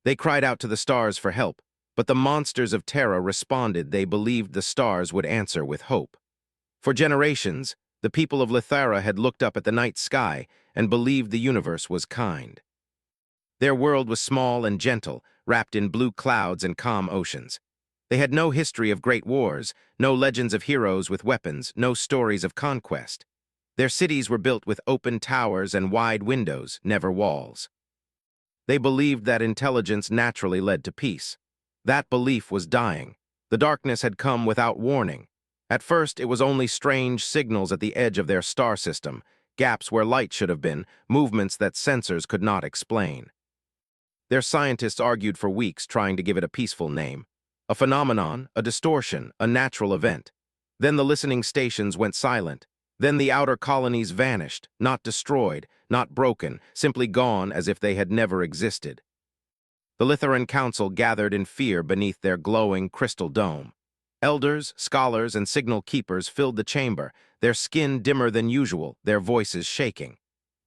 They cried out to the stars for help, but the monsters of Terra responded they believed the stars would answer with hope. For generations, the people of Lithara had looked up at the night sky and believed the universe was kind. Their world was small and gentle, wrapped in blue clouds and calm oceans. They had no history of great wars, no legends of heroes with weapons, no stories of conquest. Their cities were built with open towers and wide windows, never walls. They believed that intelligence naturally led to peace. That belief was dying. The darkness had come without warning. At first, it was only strange signals at the edge of their star system, gaps where light should have been, movements that sensors could not explain. Their scientists argued for weeks trying to give it a peaceful name. A phenomenon, a distortion, a natural event. Then the listening stations went silent. Then the outer colonies vanished, not destroyed, not broken, simply gone as if they had never existed. The Litharan Council gathered in fear beneath their glowing crystal dome. Elders, scholars, and signal keepers filled the chamber, their skin dimmer than usual, their voices shaking.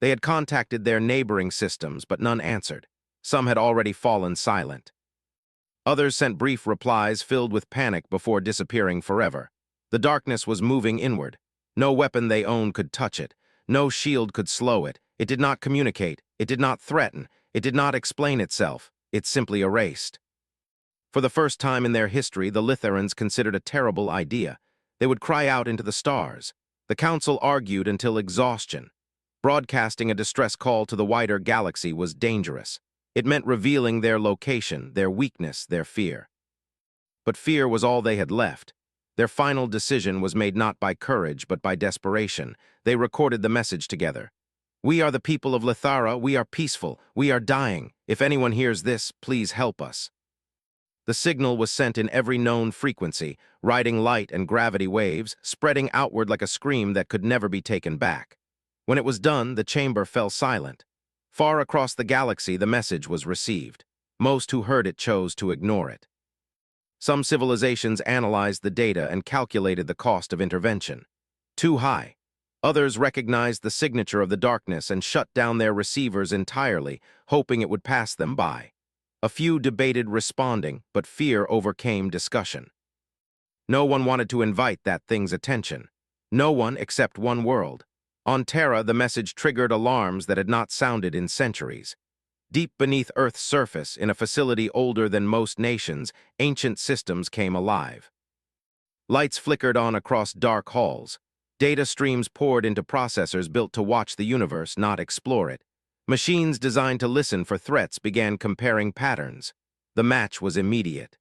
They had contacted their neighboring systems, but none answered. Some had already fallen silent. Others sent brief replies filled with panic before disappearing forever. The darkness was moving inward. No weapon they owned could touch it. No shield could slow it. It did not communicate. It did not threaten. It did not explain itself. It simply erased. For the first time in their history, the Litharans considered a terrible idea. They would cry out into the stars. The council argued until exhaustion. Broadcasting a distress call to the wider galaxy was dangerous. It meant revealing their location, their weakness, their fear. But fear was all they had left. Their final decision was made not by courage, but by desperation. They recorded the message together. "We are the people of Lithara. We are peaceful. We are dying. If anyone hears this, please help us." The signal was sent in every known frequency, riding light and gravity waves, spreading outward like a scream that could never be taken back. When it was done, the chamber fell silent. Far across the galaxy, the message was received. Most who heard it chose to ignore it. Some civilizations analyzed the data and calculated the cost of intervention. Too high. Others recognized the signature of the darkness and shut down their receivers entirely, hoping it would pass them by. A few debated responding, but fear overcame discussion. No one wanted to invite that thing's attention. No one except one world. On Terra, the message triggered alarms that had not sounded in centuries. Deep beneath Earth's surface, in a facility older than most nations, ancient systems came alive. Lights flickered on across dark halls. Data streams poured into processors built to watch the universe, not explore it. Machines designed to listen for threats began comparing patterns. The match was immediate.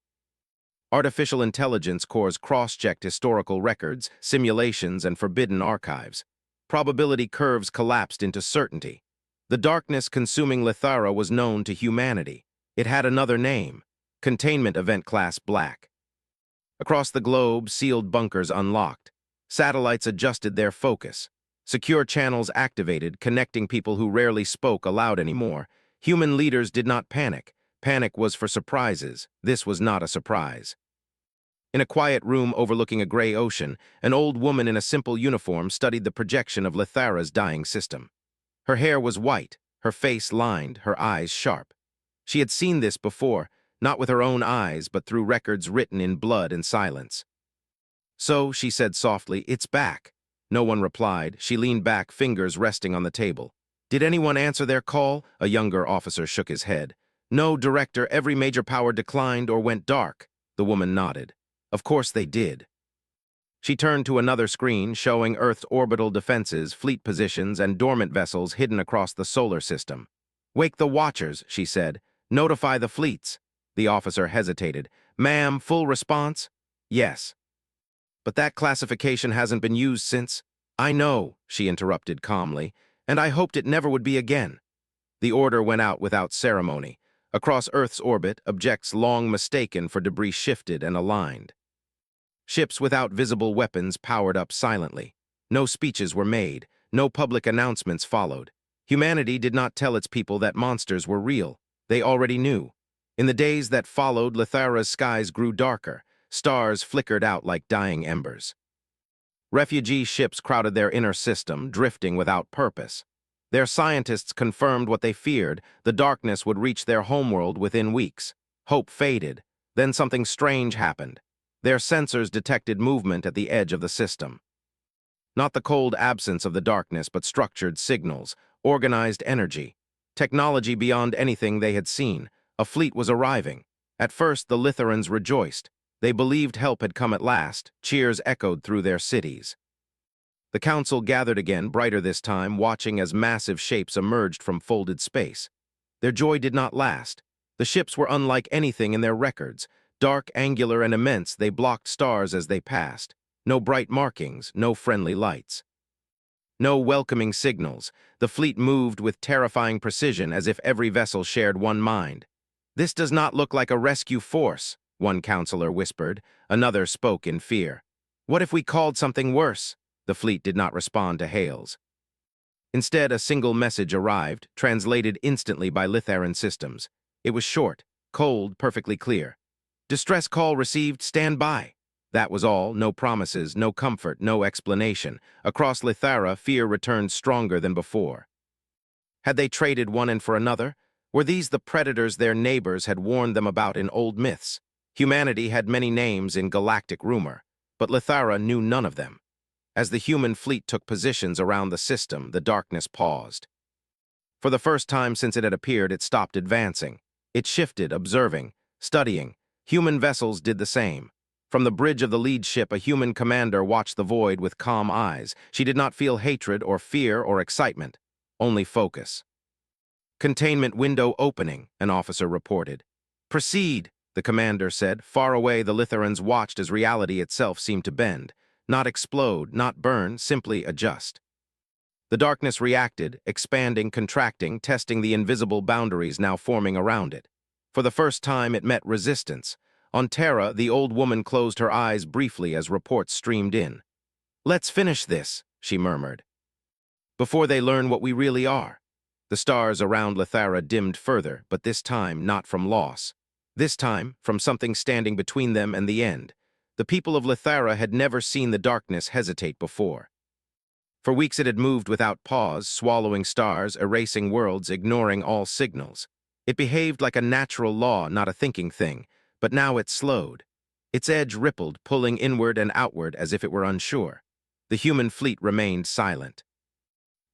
Artificial intelligence cores cross-checked historical records, simulations, and forbidden archives. Probability curves collapsed into certainty. The darkness consuming Lithara was known to humanity. It had another name: Containment Event Class Black. Across the globe, sealed bunkers unlocked. Satellites adjusted their focus. Secure channels activated, connecting people who rarely spoke aloud anymore. Human leaders did not panic. Panic was for surprises. This was not a surprise. In a quiet room overlooking a gray ocean, an old woman in a simple uniform studied the projection of Lithara's dying system. Her hair was white, her face lined, her eyes sharp. She had seen this before, not with her own eyes, but through records written in blood and silence. "So," she said softly, "it's back." No one replied. She leaned back, fingers resting on the table. "Did anyone answer their call?" A younger officer shook his head. "No, Director, every major power declined or went dark." The woman nodded. "Of course they did." She turned to another screen, showing Earth's orbital defenses, fleet positions, and dormant vessels hidden across the solar system. "Wake the Watchers," she said. "Notify the fleets." The officer hesitated. "Ma'am, full response?" "Yes." "But that classification hasn't been used since—" "I know," she interrupted calmly, "and I hoped it never would be again." The order went out without ceremony. Across Earth's orbit, objects long mistaken for debris shifted and aligned. Ships without visible weapons powered up silently. No speeches were made. No public announcements followed. Humanity did not tell its people that monsters were real. They already knew. In the days that followed, Lithara's skies grew darker. Stars flickered out like dying embers. Refugee ships crowded their inner system, drifting without purpose. Their scientists confirmed what they feared: the darkness would reach their homeworld within weeks. Hope faded. Then something strange happened. Their sensors detected movement at the edge of the system. Not the cold absence of the darkness, but structured signals, organized energy, technology beyond anything they had seen. A fleet was arriving. At first, the Litherans rejoiced. They believed help had come at last. Cheers echoed through their cities. The council gathered again, brighter this time, watching as massive shapes emerged from folded space. Their joy did not last. The ships were unlike anything in their records. Dark, angular, and immense, they blocked stars as they passed. No bright markings, no friendly lights. No welcoming signals. The fleet moved with terrifying precision, as if every vessel shared one mind. "This does not look like a rescue force," one counselor whispered. Another spoke in fear. "What if we called something worse?" The fleet did not respond to hails. Instead, a single message arrived, translated instantly by Litharan systems. It was short, cold, perfectly clear. "Distress call received, stand by." That was all. No promises, no comfort, no explanation. Across Lithara, fear returned stronger than before. Had they traded one in for another? Were these the predators their neighbors had warned them about in old myths? Humanity had many names in galactic rumor, but Lithara knew none of them. As the human fleet took positions around the system, the darkness paused. For the first time since it had appeared, it stopped advancing. It shifted, observing, studying. Human vessels did the same. From the bridge of the lead ship, a human commander watched the void with calm eyes. She did not feel hatred or fear or excitement, only focus. "Containment window opening," an officer reported. "Proceed," the commander said. Far away, the Litherans watched as reality itself seemed to bend. Not explode, not burn, simply adjust. The darkness reacted, expanding, contracting, testing the invisible boundaries now forming around it. For the first time, it met resistance. On Terra, the old woman closed her eyes briefly as reports streamed in. "Let's finish this," she murmured, "before they learn what we really are." The stars around Lithara dimmed further, but this time not from loss. This time, from something standing between them and the end. The people of Lithara had never seen the darkness hesitate before. For weeks it had moved without pause, swallowing stars, erasing worlds, ignoring all signals. It behaved like a natural law, not a thinking thing, but now it slowed. Its edge rippled, pulling inward and outward as if it were unsure. The human fleet remained silent.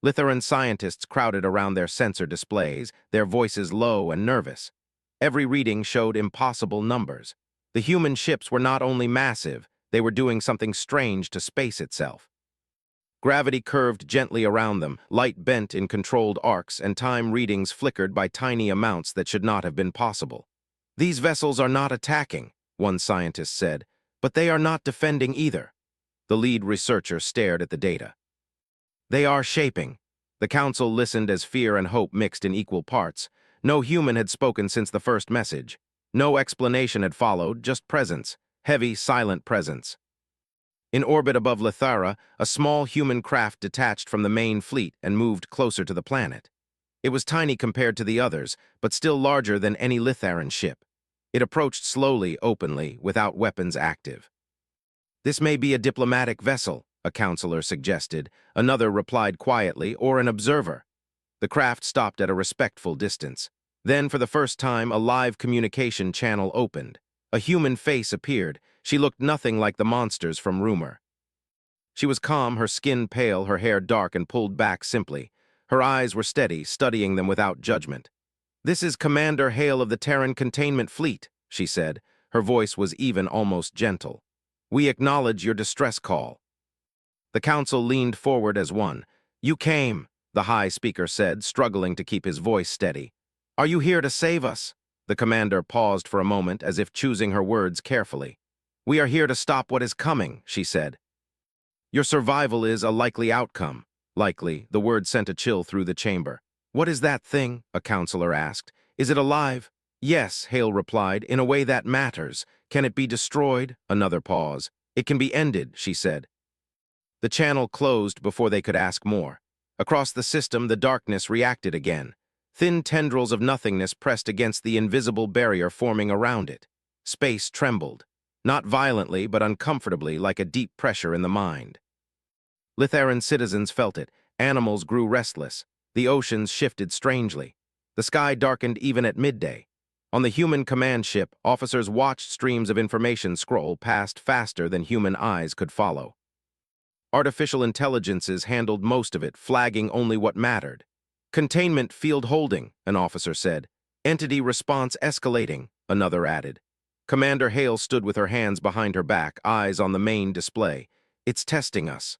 Litharan scientists crowded around their sensor displays, their voices low and nervous. Every reading showed impossible numbers. The human ships were not only massive, they were doing something strange to space itself. Gravity curved gently around them, light bent in controlled arcs, and time readings flickered by tiny amounts that should not have been possible. "These vessels are not attacking," one scientist said, "but they are not defending either." The lead researcher stared at the data. "They are shaping." The council listened as fear and hope mixed in equal parts. No human had spoken since the first message. No explanation had followed, just presence, heavy, silent presence. In orbit above Lithara, a small human craft detached from the main fleet and moved closer to the planet. It was tiny compared to the others, but still larger than any Litharan ship. It approached slowly, openly, without weapons active. "This may be a diplomatic vessel," a counselor suggested. Another replied quietly, "or an observer." The craft stopped at a respectful distance. Then, for the first time, a live communication channel opened. A human face appeared. She looked nothing like the monsters from rumor. She was calm, her skin pale, her hair dark and pulled back simply. Her eyes were steady, studying them without judgment. "This is Commander Hale of the Terran Containment Fleet," she said. Her voice was even, almost gentle. "We acknowledge your distress call." The council leaned forward as one. "You came," the high speaker said, struggling to keep his voice steady. "Are you here to save us?" The commander paused for a moment, as if choosing her words carefully. "We are here to stop what is coming," she said. "Your survival is a likely outcome." Likely, the word sent a chill through the chamber. "What is that thing?" a counselor asked. "Is it alive?" "Yes," Hale replied, "in a way that matters." "Can it be destroyed?" Another pause. "It can be ended," she said. The channel closed before they could ask more. Across the system, the darkness reacted again. Thin tendrils of nothingness pressed against the invisible barrier forming around it. Space trembled. Not violently, but uncomfortably, like a deep pressure in the mind. Litharan citizens felt it. Animals grew restless. The oceans shifted strangely. The sky darkened even at midday. On the human command ship, officers watched streams of information scroll past faster than human eyes could follow. Artificial intelligences handled most of it, flagging only what mattered. Containment field holding, an officer said. Entity response escalating, another added. Commander Hale stood with her hands behind her back, eyes on the main display. It's testing us.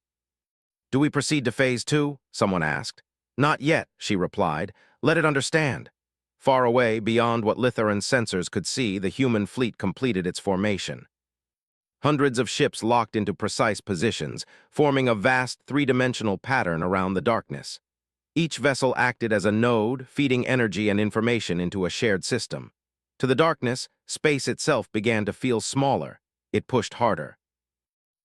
Do we proceed to Phase 2? Someone asked. Not yet, she replied. Let it understand. Far away, beyond what Litharan sensors could see, the human fleet completed its formation. Hundreds of ships locked into precise positions, forming a vast three-dimensional pattern around the darkness. Each vessel acted as a node, feeding energy and information into a shared system. To the darkness, space itself began to feel smaller. It pushed harder.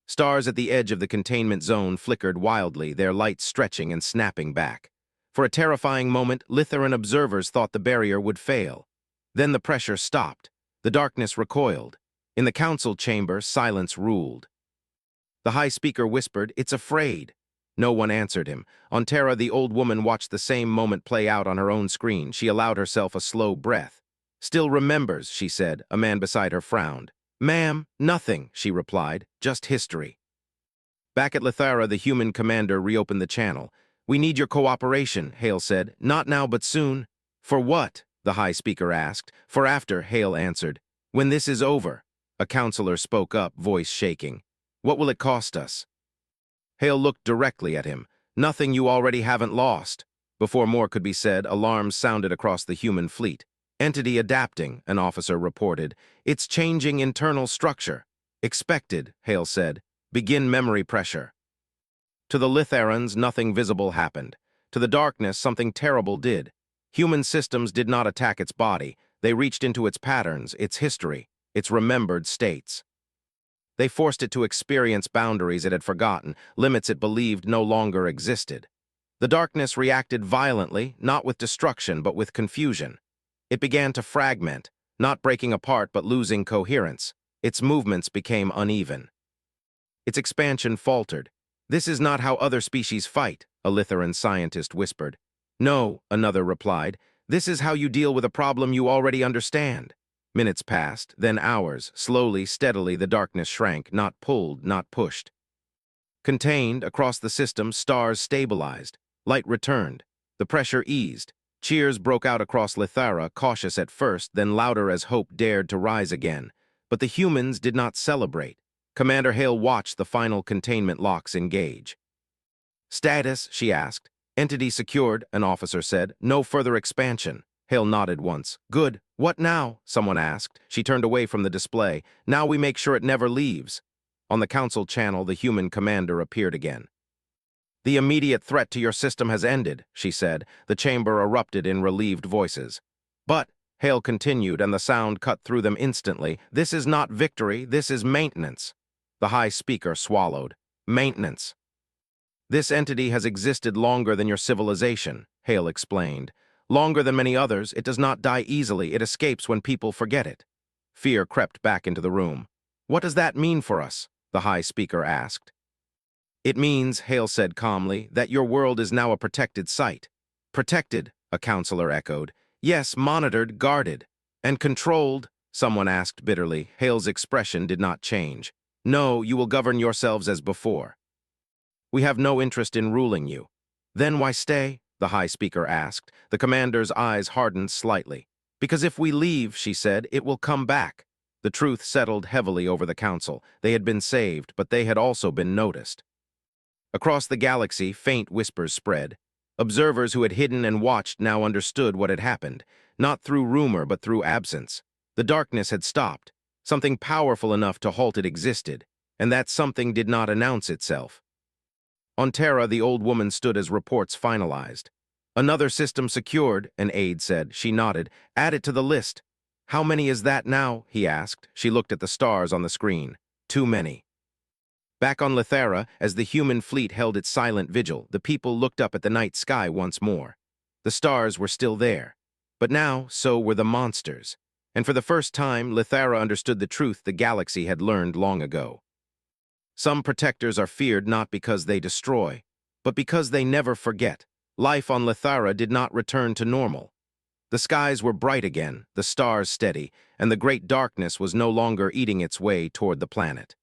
Stars at the edge of the containment zone flickered wildly, their lights stretching and snapping back. For a terrifying moment, Litharan observers thought the barrier would fail. Then the pressure stopped. The darkness recoiled. In the council chamber, silence ruled. The high speaker whispered, "It's afraid." No one answered him. On Terra, the old woman watched the same moment play out on her own screen. She allowed herself a slow breath. "Still remembers," she said. A man beside her frowned. "Ma'am, nothing," she replied. "Just history." Back at Lithara, the human commander reopened the channel. "We need your cooperation," Hale said. "Not now, but soon." "For what?" the high speaker asked. "For after," Hale answered. "When this is over." A counselor spoke up, voice shaking. "What will it cost us?" Hale looked directly at him. "Nothing you already haven't lost." Before more could be said, alarms sounded across the human fleet. "Entity adapting," an officer reported. "It's changing internal structure." "Expected," Hale said. "Begin memory pressure." To the Litharans, nothing visible happened. To the darkness, something terrible did. Human systems did not attack its body. They reached into its patterns, its history, its remembered states. They forced it to experience boundaries it had forgotten, limits it believed no longer existed. The darkness reacted violently, not with destruction, but with confusion. It began to fragment, not breaking apart but losing coherence. Its movements became uneven. Its expansion faltered. "This is not how other species fight," a Litharan scientist whispered. "No," another replied. "This is how you deal with a problem you already understand." Minutes passed, then hours. Slowly, steadily, the darkness shrank, not pulled, not pushed. Contained, across the system, stars stabilized. Light returned. The pressure eased. Cheers broke out across Lithara, cautious at first, then louder as hope dared to rise again. But the humans did not celebrate. Commander Hale watched the final containment locks engage. "Status?" she asked. "Entity secured," an officer said. "No further expansion." Hale nodded once. "Good. What now?" someone asked. She turned away from the display. "Now we make sure it never leaves." On the council channel, the human commander appeared again. "The immediate threat to your system has ended," she said. The chamber erupted in relieved voices. "But," Hale continued, and the sound cut through them instantly, "this is not victory, this is maintenance." The high speaker swallowed. "Maintenance. This entity has existed longer than your civilization," Hale explained. "Longer than many others, it does not die easily, it escapes when people forget it." Fear crept back into the room. "What does that mean for us?" the high speaker asked. "It means," Hale said calmly, "that your world is now a protected site." "Protected," a counselor echoed. "Yes, monitored, guarded." "And controlled?" someone asked bitterly. Hale's expression did not change. "No, you will govern yourselves as before." "We have no interest in ruling you." "Then why stay?" the high speaker asked. The commander's eyes hardened slightly. "Because if we leave," she said, "it will come back." The truth settled heavily over the council. They had been saved, but they had also been noticed. Across the galaxy, faint whispers spread. Observers who had hidden and watched now understood what had happened, not through rumor but through absence. The darkness had stopped. Something powerful enough to halt it existed, and that something did not announce itself. On Terra, the old woman stood as reports finalized. "Another system secured," an aide said. She nodded. "Add it to the list." "How many is that now?" he asked. She looked at the stars on the screen. "Too many." Back on Lithara, as the human fleet held its silent vigil, the people looked up at the night sky once more. The stars were still there. But now, so were the monsters. And for the first time, Lithara understood the truth the galaxy had learned long ago. Some protectors are feared not because they destroy, but because they never forget. life on Lithara did not return to normal. The skies were bright again, the stars steady, and the great darkness was no longer eating its way toward the planet.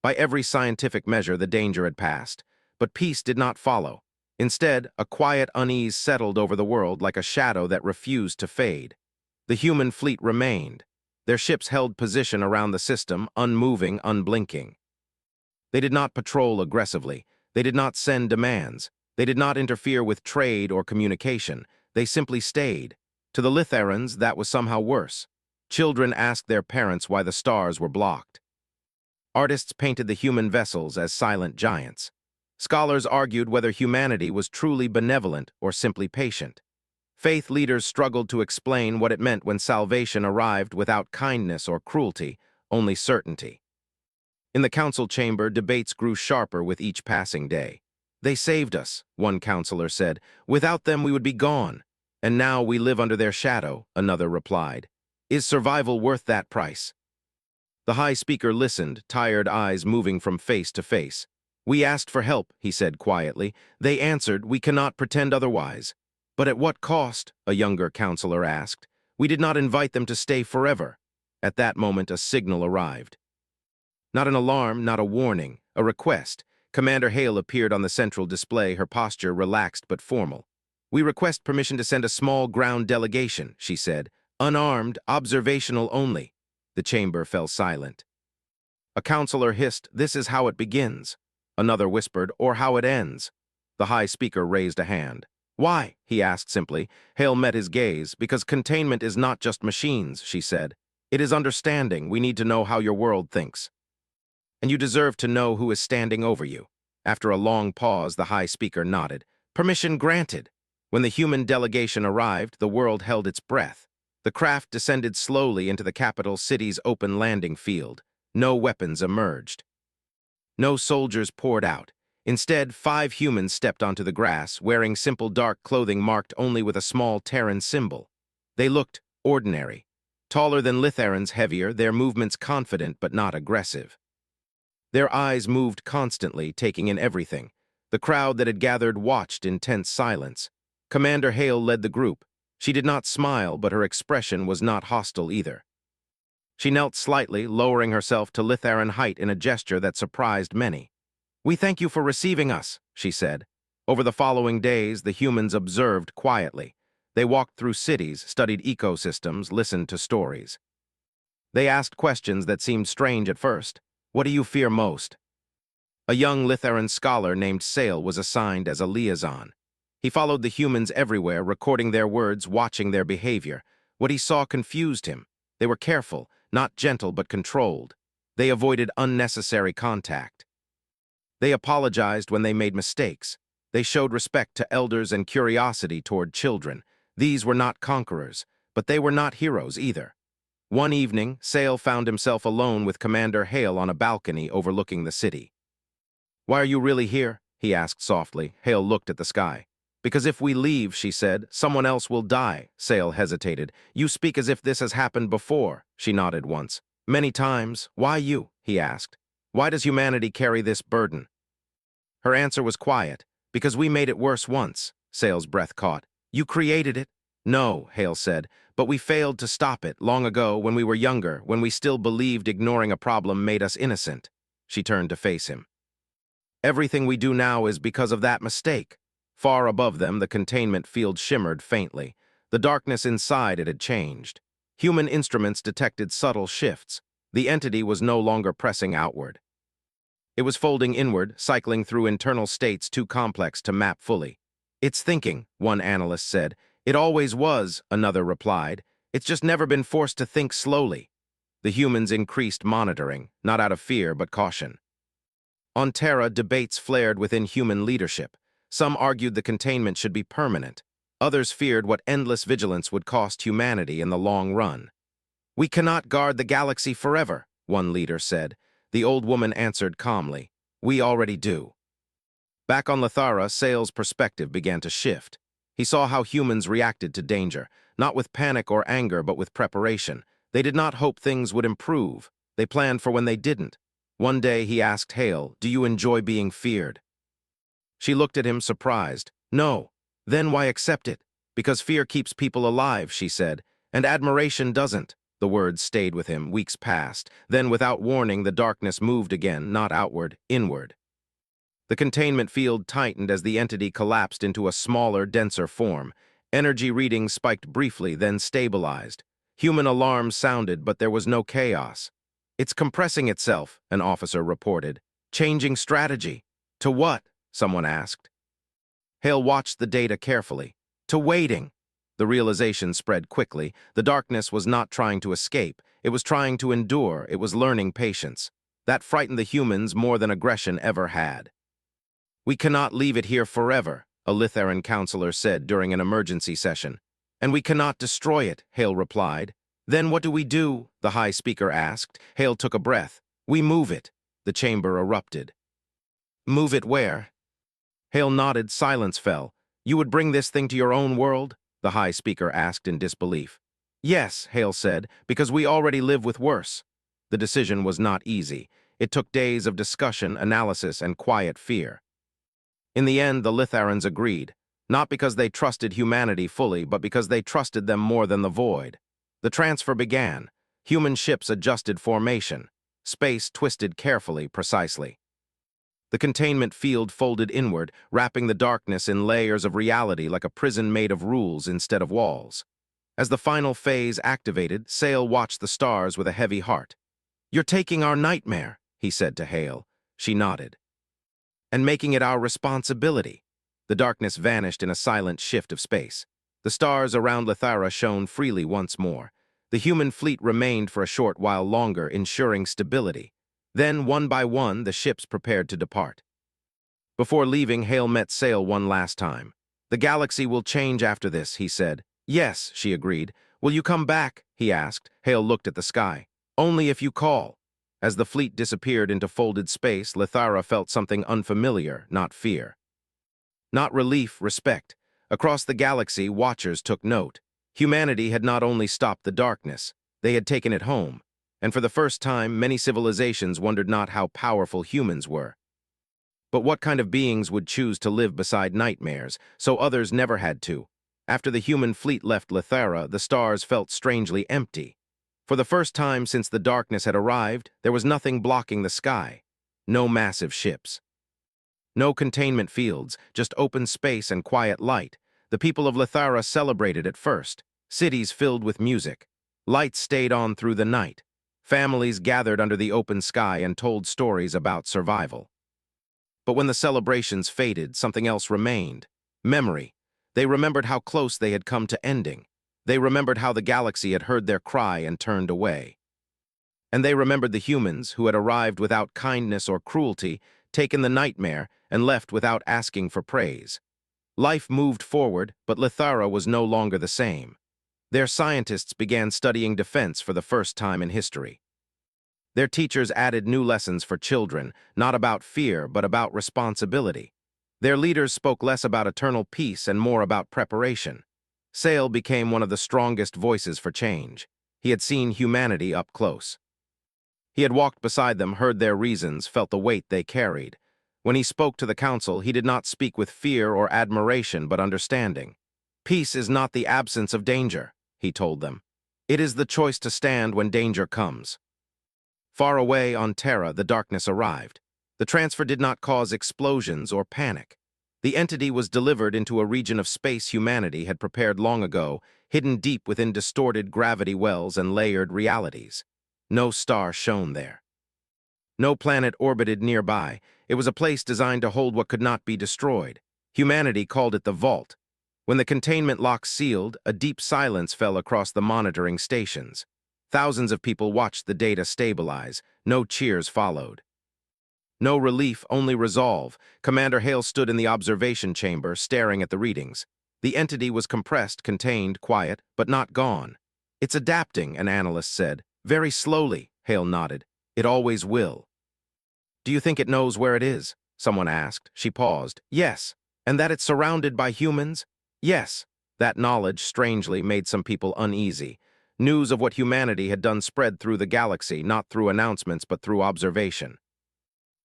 By every scientific measure, the danger had passed, but peace did not follow. Instead, a quiet unease settled over the world like a shadow that refused to fade. The human fleet remained. Their ships held position around the system, unmoving, unblinking. They did not patrol aggressively. They did not send demands. They did not interfere with trade or communication. They simply stayed. To the Litharans, that was somehow worse. Children asked their parents why the stars were blocked. Artists painted the human vessels as silent giants. Scholars argued whether humanity was truly benevolent or simply patient. Faith leaders struggled to explain what it meant when salvation arrived without kindness or cruelty, only certainty. In the council chamber, debates grew sharper with each passing day. "They saved us," one counselor said. "Without them, we would be gone. And now we live under their shadow," another replied. "Is survival worth that price?" The high speaker listened, tired eyes moving from face to face. "We asked for help," he said quietly. "They answered, 'We cannot pretend otherwise.'" "But at what cost?" a younger counselor asked. "We did not invite them to stay forever." At that moment, a signal arrived. Not an alarm, not a warning, a request. Commander Hale appeared on the central display, her posture relaxed but formal. "We request permission to send a small ground delegation," she said. "Unarmed, observational only." The chamber fell silent. A counselor hissed, "This is how it begins." Another whispered, "Or how it ends." The high speaker raised a hand. "Why?" he asked simply. Hale met his gaze. "Because containment is not just machines," she said. "It is understanding. We need to know how your world thinks. And you deserve to know who is standing over you." After a long pause, the high speaker nodded. "Permission granted." When the human delegation arrived, the world held its breath. The craft descended slowly into the capital city's open landing field. No weapons emerged. No soldiers poured out. Instead, 5 humans stepped onto the grass, wearing simple dark clothing marked only with a small Terran symbol. They looked ordinary. Taller than Litharans, heavier, their movements confident but not aggressive. Their eyes moved constantly, taking in everything. The crowd that had gathered watched in tense silence. Commander Hale led the group. She did not smile, but her expression was not hostile either. She knelt slightly, lowering herself to Litharan height in a gesture that surprised many. "We thank you for receiving us," she said. Over the following days, the humans observed quietly. They walked through cities, studied ecosystems, listened to stories. They asked questions that seemed strange at first. "What do you fear most?" A young Litharan scholar named Sale was assigned as a liaison. He followed the humans everywhere, recording their words, watching their behavior. What he saw confused him. They were careful, not gentle but controlled. They avoided unnecessary contact. They apologized when they made mistakes. They showed respect to elders and curiosity toward children. These were not conquerors, but they were not heroes either. One evening, Sale found himself alone with Commander Hale on a balcony overlooking the city. "Why are you really here?" he asked softly. Hale looked at the sky. "Because if we leave," she said, "someone else will die." Sale hesitated. "You speak as if this has happened before." She nodded once. "Many times. Why you?" he asked. "Why does humanity carry this burden?" Her answer was quiet. "Because we made it worse once." Sale's breath caught. "You created it?" "No," Hale said, "but we failed to stop it long ago when we were younger, when we still believed ignoring a problem made us innocent." She turned to face him. "Everything we do now is because of that mistake." Far above them, the containment field shimmered faintly. The darkness inside it had changed. Human instruments detected subtle shifts. The entity was no longer pressing outward. It was folding inward, cycling through internal states too complex to map fully. "It's thinking," one analyst said. "It always was," another replied. "It's just never been forced to think slowly." The humans increased monitoring, not out of fear but caution. On Terra, debates flared within human leadership. Some argued the containment should be permanent. Others feared what endless vigilance would cost humanity in the long run. "We cannot guard the galaxy forever," one leader said. The old woman answered calmly, "We already do." Back on Lithara, Sale's perspective began to shift. He saw how humans reacted to danger, not with panic or anger, but with preparation. They did not hope things would improve. They planned for when they didn't. One day he asked Hale, "Do you enjoy being feared?" She looked at him, surprised. "No." Then why accept it? Because fear keeps people alive, she said, and admiration doesn't. The words stayed with him. Weeks passed. Then, without warning, the darkness moved again, not outward, inward. The containment field tightened as the entity collapsed into a smaller, denser form. Energy readings spiked briefly, then stabilized. Human alarms sounded, but there was no chaos. "It's compressing itself," an officer reported. "Changing strategy." "To what?" someone asked. Hale watched the data carefully. "To waiting." The realization spread quickly. The darkness was not trying to escape. It was trying to endure. It was learning patience. That frightened the humans more than aggression ever had. "We cannot leave it here forever," a Litharan counselor said during an emergency session. "And we cannot destroy it," Hale replied. "Then what do we do?" the High Speaker asked. Hale took a breath. "We move it." The chamber erupted. "Move it where?" Hale nodded. Silence fell. "You would bring this thing to your own world?" the High Speaker asked in disbelief. "Yes," Hale said, "because we already live with worse." The decision was not easy. It took days of discussion, analysis, and quiet fear. In the end, the Litharans agreed, not because they trusted humanity fully, but because they trusted them more than the void. The transfer began. Human ships adjusted formation. Space twisted carefully, precisely. The containment field folded inward, wrapping the darkness in layers of reality like a prison made of rules instead of walls. As the final phase activated, Sale watched the stars with a heavy heart. "You're taking our nightmare," he said to Hale. She nodded. "And making it our responsibility." The darkness vanished in a silent shift of space. The stars around Lithara shone freely once more. The human fleet remained for a short while longer, ensuring stability. Then, one by one, the ships prepared to depart. Before leaving, Hale met Sale one last time. "The galaxy will change after this," he said. "Yes," she agreed. "Will you come back?" he asked. Hale looked at the sky. "Only if you call." As the fleet disappeared into folded space, Lithara felt something unfamiliar, not fear. Not relief, respect. Across the galaxy, watchers took note. Humanity had not only stopped the darkness, they had taken it home. And for the first time, many civilizations wondered not how powerful humans were, but what kind of beings would choose to live beside nightmares, so others never had to. After the human fleet left Lithara, the stars felt strangely empty. For the first time since the darkness had arrived, there was nothing blocking the sky. No massive ships. No containment fields, just open space and quiet light. The people of Lithara celebrated at first. Cities filled with music. Lights stayed on through the night. Families gathered under the open sky and told stories about survival. But when the celebrations faded, something else remained. Memory. They remembered how close they had come to ending. They remembered how the galaxy had heard their cry and turned away. And they remembered the humans who had arrived without kindness or cruelty, taken the nightmare, and left without asking for praise. Life moved forward, but Lithara was no longer the same. Their scientists began studying defense for the first time in history. Their teachers added new lessons for children, not about fear, but about responsibility. Their leaders spoke less about eternal peace and more about preparation. Sale became one of the strongest voices for change. He had seen humanity up close. He had walked beside them, heard their reasons, felt the weight they carried. When he spoke to the council, he did not speak with fear or admiration, but understanding. "Peace is not the absence of danger," he told them. "It is the choice to stand when danger comes." Far away on Terra, the darkness arrived. The transfer did not cause explosions or panic. The entity was delivered into a region of space humanity had prepared long ago, hidden deep within distorted gravity wells and layered realities. No star shone there. No planet orbited nearby. It was a place designed to hold what could not be destroyed. Humanity called it the Vault. When the containment lock sealed, a deep silence fell across the monitoring stations. Thousands of people watched the data stabilize. No cheers followed. No relief, only resolve. Commander Hale stood in the observation chamber, staring at the readings. The entity was compressed, contained, quiet, but not gone. "It's adapting," an analyst said. "Very slowly," Hale nodded. "It always will." "Do you think it knows where it is?" someone asked. She paused. "Yes." "And that it's surrounded by humans?" "Yes." That knowledge, strangely, made some people uneasy. News of what humanity had done spread through the galaxy, not through announcements but through observation.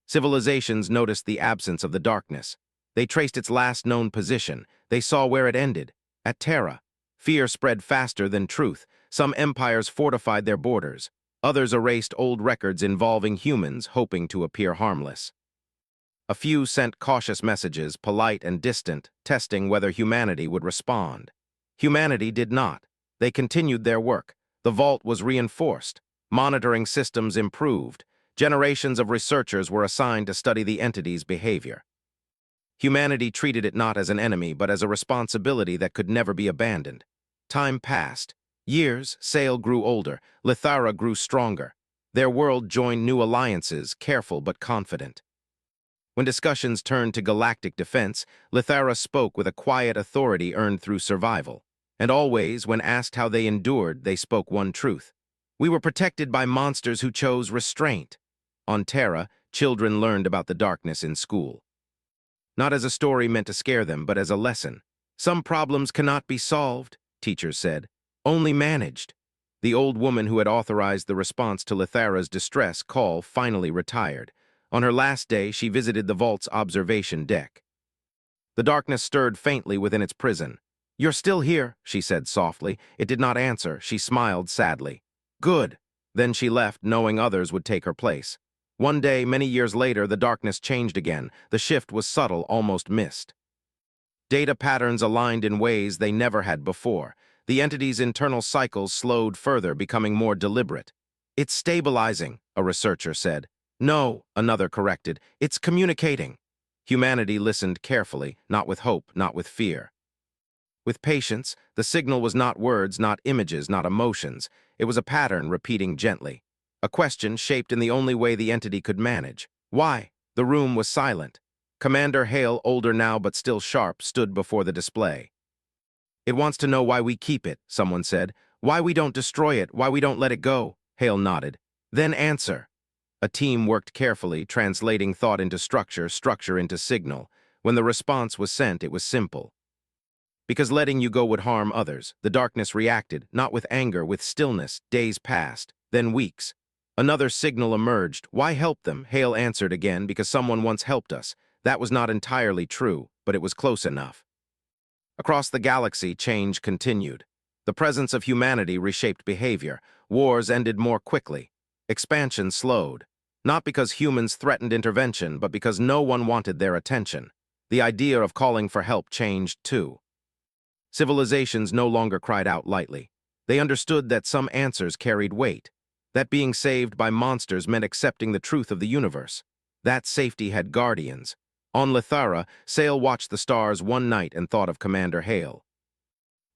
Civilizations noticed the absence of the darkness. They traced its last known position. They saw where it ended. At Terra. Fear spread faster than truth. Some empires fortified their borders. Others erased old records involving humans, hoping to appear harmless. A few sent cautious messages, polite and distant, testing whether humanity would respond. Humanity did not. They continued their work. The vault was reinforced. Monitoring systems improved. Generations of researchers were assigned to study the entity's behavior. Humanity treated it not as an enemy, but as a responsibility that could never be abandoned. Time passed. Years, Sail grew older, Lithara grew stronger. Their world joined new alliances, careful but confident. When discussions turned to galactic defense, Lithara spoke with a quiet authority earned through survival. And always, when asked how they endured, they spoke one truth. We were protected by monsters who chose restraint. On Terra, children learned about the darkness in school. Not as a story meant to scare them, but as a lesson. Some problems cannot be solved, teachers said, only managed. The old woman who had authorized the response to Lithara's distress call finally retired. On her last day, she visited the vault's observation deck. The darkness stirred faintly within its prison. "You're still here," she said softly. It did not answer. She smiled sadly. "Good." Then she left, knowing others would take her place. One day, many years later, the darkness changed again. The shift was subtle, almost missed. Data patterns aligned in ways they never had before. The entity's internal cycles slowed further, becoming more deliberate. "It's stabilizing," a researcher said. "No," another corrected. "It's communicating." Humanity listened carefully, not with hope, not with fear. With patience, the signal was not words, not images, not emotions. It was a pattern repeating gently. A question shaped in the only way the entity could manage. Why? The room was silent. Commander Hale, older now but still sharp, stood before the display. "It wants to know why we keep it," someone said. "Why we don't destroy it, why we don't let it go." Hale nodded. "Then answer." A team worked carefully, translating thought into structure, structure into signal. When the response was sent, it was simple. Because letting you go would harm others. The darkness reacted, not with anger, with stillness. Days passed, then weeks. Another signal emerged. Why help them? Hale answered again, because someone once helped us. That was not entirely true, but it was close enough. Across the galaxy, change continued. The presence of humanity reshaped behavior. Wars ended more quickly. Expansion slowed. Not because humans threatened intervention, but because no one wanted their attention. The idea of calling for help changed too. Civilizations no longer cried out lightly. They understood that some answers carried weight, that being saved by monsters meant accepting the truth of the universe. That safety had guardians. On Lithara, Sail watched the stars one night and thought of Commander Hale.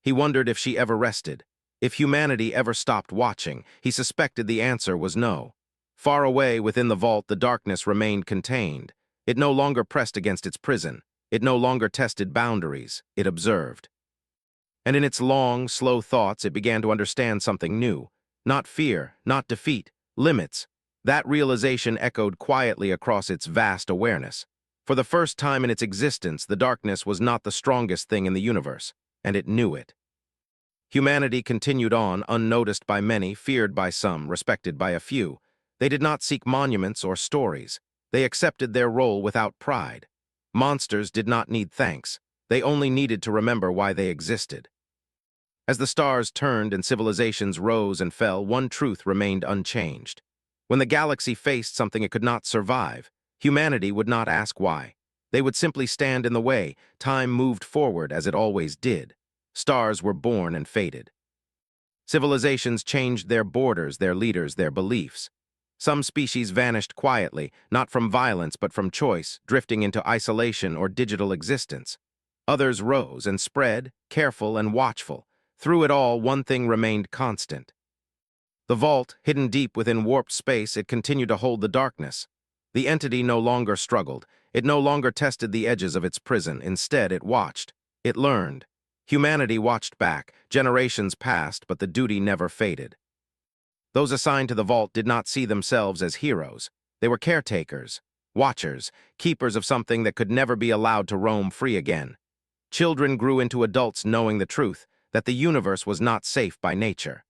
He wondered if she ever rested, if humanity ever stopped watching. He suspected the answer was no. Far away within the vault, the darkness remained contained. It no longer pressed against its prison. It no longer tested boundaries. It observed. And in its long, slow thoughts, it began to understand something new. Not fear, not defeat, limits. That realization echoed quietly across its vast awareness. For the first time in its existence, the darkness was not the strongest thing in the universe, and it knew it. Humanity continued on, unnoticed by many, feared by some, respected by a few. They did not seek monuments or stories. They accepted their role without pride. Monsters did not need thanks. They only needed to remember why they existed. As the stars turned and civilizations rose and fell, one truth remained unchanged. When the galaxy faced something it could not survive, humanity would not ask why. They would simply stand in the way. Time moved forward as it always did. Stars were born and faded. Civilizations changed their borders, their leaders, their beliefs. Some species vanished quietly, not from violence but from choice, drifting into isolation or digital existence. Others rose and spread, careful and watchful. Through it all, one thing remained constant. The vault, hidden deep within warped space, it continued to hold the darkness. The entity no longer struggled. It no longer tested the edges of its prison. Instead, it watched. It learned. Humanity watched back. Generations passed, but the duty never faded. Those assigned to the vault did not see themselves as heroes. They were caretakers, watchers, keepers of something that could never be allowed to roam free again. Children grew into adults knowing the truth, that the universe was not safe by nature.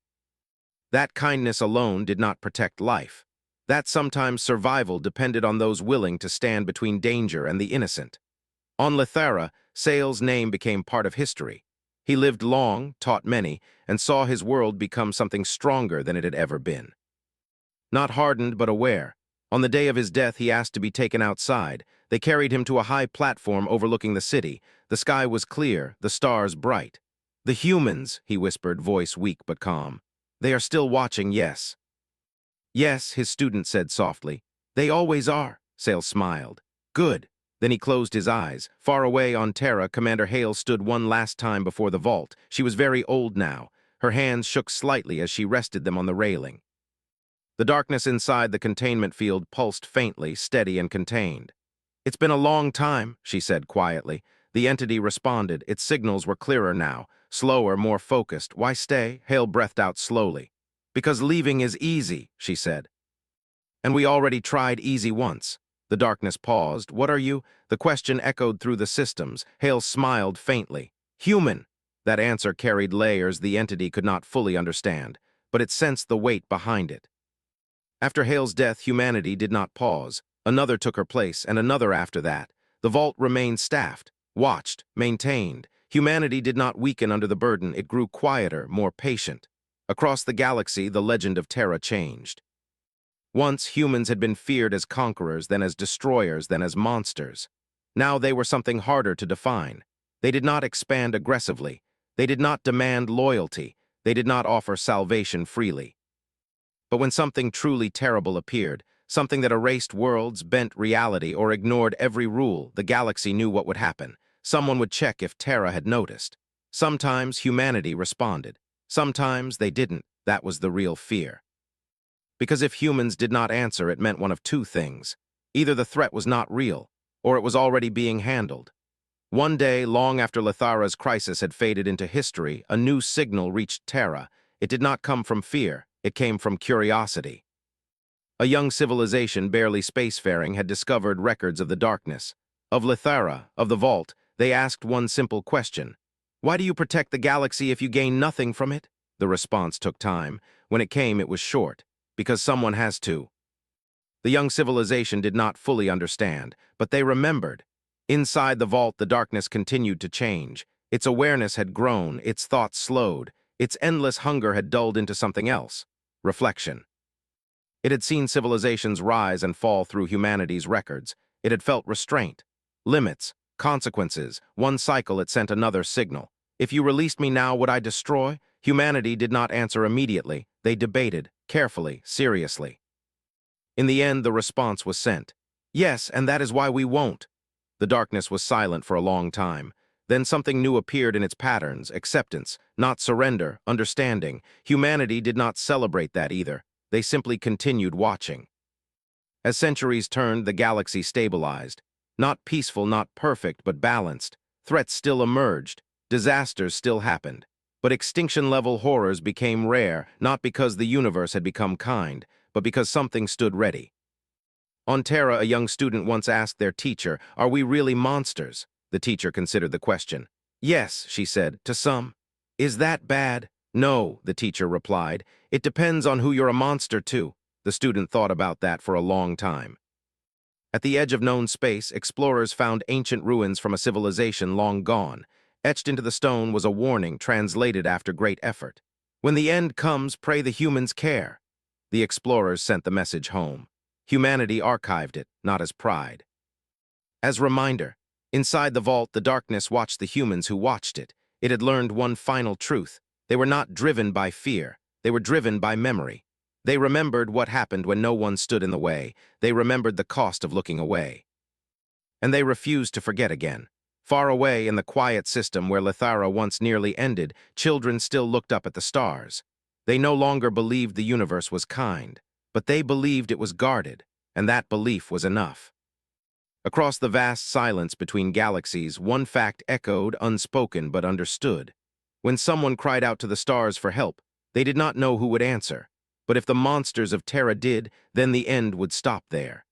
That kindness alone did not protect life. That sometimes survival depended on those willing to stand between danger and the innocent. On Lithera, Sail's name became part of history. He lived long, taught many, and saw his world become something stronger than it had ever been. Not hardened, but aware. On the day of his death, he asked to be taken outside. They carried him to a high platform overlooking the city. The sky was clear, the stars bright. "The humans," he whispered, voice weak but calm. "They are still watching, yes." "Yes," his student said softly. "They always are," Sail smiled. "Good." Then he closed his eyes. Far away on Terra, Commander Hale stood one last time before the vault. She was very old now. Her hands shook slightly as she rested them on the railing. The darkness inside the containment field pulsed faintly, steady and contained. "It's been a long time," she said quietly. The entity responded. Its signals were clearer now, slower, more focused. "Why stay?" Hale breathed out slowly. "Because leaving is easy," she said. "And we already tried easy once." The darkness paused. "What are you?" The question echoed through the systems. Hale smiled faintly. "Human." That answer carried layers the entity could not fully understand, but it sensed the weight behind it. After Hale's death, humanity did not pause. Another took her place, and another after that. The vault remained staffed, watched, maintained. Humanity did not weaken under the burden. It grew quieter, more patient. Across the galaxy, the legend of Terra changed. Once, humans had been feared as conquerors, then as destroyers, then as monsters. Now they were something harder to define. They did not expand aggressively. They did not demand loyalty. They did not offer salvation freely. But when something truly terrible appeared, something that erased worlds, bent reality, or ignored every rule, the galaxy knew what would happen. Someone would check if Terra had noticed. Sometimes humanity responded. Sometimes they didn't. That was the real fear. Because if humans did not answer, it meant one of two things. Either the threat was not real, or it was already being handled. One day, long after Lithara's crisis had faded into history, a new signal reached Terra. It did not come from fear. It came from curiosity. A young civilization, barely spacefaring, had discovered records of the darkness. Of Lithara, of the vault, they asked one simple question. "Why do you protect the galaxy if you gain nothing from it?" The response took time. When it came, it was short. "Because someone has to." The young civilization did not fully understand, but they remembered. Inside the vault, the darkness continued to change. Its awareness had grown, its thoughts slowed, its endless hunger had dulled into something else. Reflection. It had seen civilizations rise and fall through humanity's records. It had felt restraint, limits, consequences. One cycle, it sent another signal. "If you released me now, would I destroy?" Humanity did not answer immediately. They debated, carefully, seriously. In the end, the response was sent. "Yes, and that is why we won't." The darkness was silent for a long time. Then something new appeared in its patterns: acceptance, not surrender, understanding. Humanity did not celebrate that either. They simply continued watching. As centuries turned, the galaxy stabilized. Not peaceful, not perfect, but balanced. Threats still emerged. Disasters still happened. But extinction-level horrors became rare, not because the universe had become kind, but because something stood ready. On Terra, a young student once asked their teacher, "Are we really monsters?" The teacher considered the question. "Yes," she said, "to some." "Is that bad?" "No," the teacher replied. "It depends on who you're a monster to." The student thought about that for a long time. At the edge of known space, explorers found ancient ruins from a civilization long gone. Etched into the stone was a warning translated after great effort. "When the end comes, pray the humans care." The explorers sent the message home. Humanity archived it, not as pride. As reminder, inside the vault, the darkness watched the humans who watched it. It had learned one final truth. They were not driven by fear. They were driven by memory. They remembered what happened when no one stood in the way. They remembered the cost of looking away. And they refused to forget again. Far away in the quiet system where Lithara once nearly ended, children still looked up at the stars. They no longer believed the universe was kind, but they believed it was guarded, and that belief was enough. Across the vast silence between galaxies, one fact echoed, unspoken but understood. When someone cried out to the stars for help, they did not know who would answer. But if the monsters of Terra did, then the end would stop there.